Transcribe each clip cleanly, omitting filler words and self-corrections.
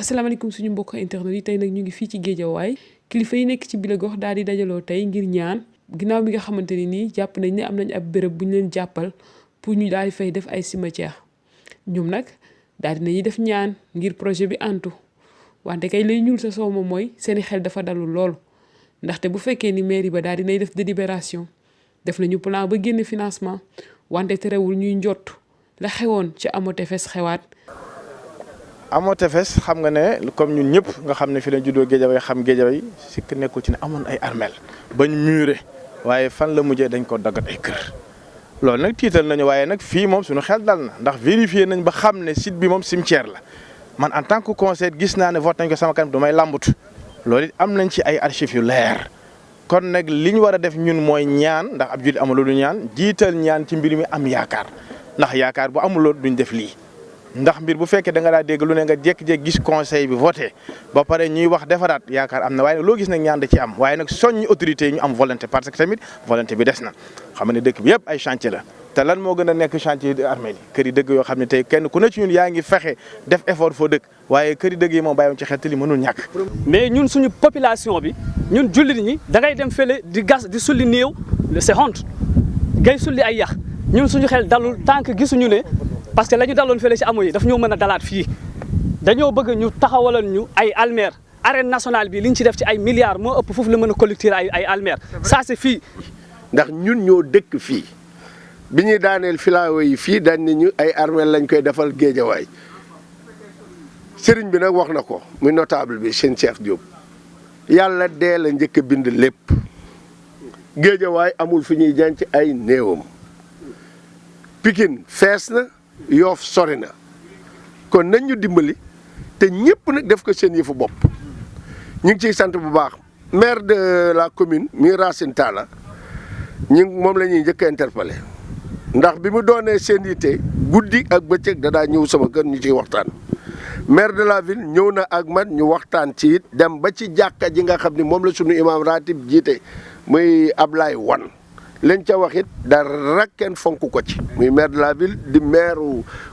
asalaamaaleykum suñu mbokk internet yi tey nag ñu ngi fii ci Géejawaay kilifa yi nekk ci bile gox daal di dajaloo tey ngir ñaan ginnaaw bi nga xamante ni nii jàpp nañ ne am nañ ab béréb bu ñu leen jàppal pour ñu daal di fay def ay cimetière ñoom nag daal di nañuy def ñaan ngir projet bi antu wante kay lay ñuul sa soow moom mooy seeni xel dafa dalul lool ndaxte bu fekkee ni mairie ba daal di nay def délibération def nañu plan ba génne financement wante terewul ñuy njott la xewoon ci Hamo Tefess xewaat. Hamo Tefess xam nga ne comme ñun ñëpp nga xam ne fi la juddoo Géejawaay xam Géejawaay sikk nekkul ci ne amoon ay armeel bañ muré waaye fan la mujjee dañ ko daggat ay kër loolu nag tiital nañu waaye nag fii moom suñu xel dal na ndax vérifié nañ ba xam ne site bi moom cimetière la man en tant que conseiller gis naa ne vote nañ ko sama kanam du may lambut loolu it am nañ ci ay archives yu leer kon nag li ñu war a def ñun mooy ñaan ndax ab jullit amul lu ñaan jiital ñaan ci mbir mi am yaakaar ndax yaakaar bu amuloo duñ def lii. ndax mbir bu fekkee da nga daa dégg lu ne nga jékki-jékki gis conseil bi voté ba pare ñuy wax defaraat yaakaar am na waaye nag loo gis nag ñaan da ci am waaye nag soññi autorité yi ñu am volonté parce que tamit volonté bi des na xam ne dëkk bi yëpp ay chantier la te lan moo gën a nekk chantier yi armée yi kër yi dëgg yoo xam ne tey kenn ku ne ci ñun yaa ngi fexe def effort foo dëkk waaye kër yi dëgg yi moom bàyyiwoon ci xel te li mënul ñàkk. mais ñun suñu population bi ñun jullit ñi da ngay dem fële di gas di sulli néew c'est honte ngay sulli ay yax ñun suñu xel dalul tant que gisuñu ne parce que la ñu daloon fële ci Hamo yi daf ñoo mën a dalaat fii dañoo bëgg ñu taxawalal ñu ay almer arène nationale bi li ñu ci def ci ay milliards moo ëpp foofu la mën a collecter ay almer ça c'est fii. ndax ñun ñoo dëkk fii bi ñuy daaneel filaawo yi fii dañ ne ñu ay armel lañ koy defal Géejawaay sëriñ bi nag wax na ko muy notable bi sëñ Cheikh Diop yàlla dee la njëkk a bind lépp Géejawaay amul fi ñuy denc ay néewam Pikine fees na. Yoof sori na kon nañ ñu dimbali te ñëpp nag def ko seen yëfu bopp ñu ngi ciy sant bu baax maire de la commune mi Racine Talla moom la ñuy njëkk a interpellé ndax bi mu doonee seen yitte guddi ak bëccëg dadaa ñëw sama kër ñu ciy waxtaan. maire de la ville ñëw na ak man ñu waxtaan ci it dem ba ci jàkka ji nga xam ni moom la sunu imam ratib jiite muy Ablaye Wan. lañ ca wax it dara kenn fonk ko ci muy maire de la ville di maire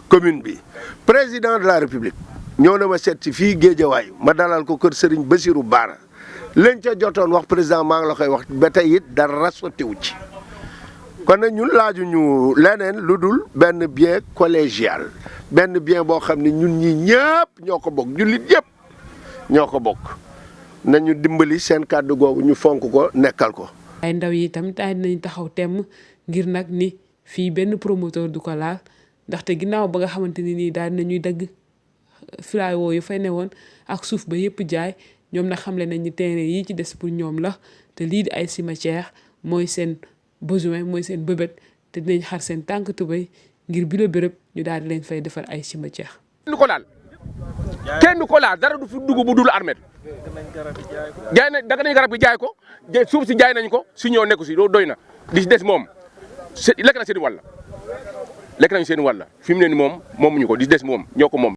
commune bi président de la république ñëw na ma seet si fii Géejawaay ma dalal ko kër Serigne Bassirou Bara lañ ca jotoon wax président maa ngi la koy wax ba tey it dara sottiwu ci kon nag ñun laajuñu leneen lu dul benn bien collégial benn bien boo xam ne ñun ñi ñëpp ñoo ko bokk jullit yëpp ñoo ko bokk nañu dimbali seen kàddu googu ñu fonk ko nekkal ko. ay ndaw yi tamit daal dinañ taxaw temm ngir nag ni fii benn promoteur du ko laal ndaxte ginnaaw ba nga xamante ni nii daal dinañuy dagg filaawo yu fay newoon ak suuf ba yëpp jaay ñoom nag xamle nañ ni terrain yi ci des pour ñoom la te lii di ay cimetière mooy seen besoin mooy seen bëbët te dinañ xar seen tànk tubéy ngir bi la béréb ñu daal di leen fay defar ay cimetière. kenn ko laal dara du fi dugg bu dul armée jaay na daga nañ garab gi jaay ko suuf si jaay nañ ko si ñoo nekku si loolu doy na li si des moom lekk na seen wàll lekk nañ seen wàll fi mu ne ni moom moomuñu ko li si des moom ñoo ko moom.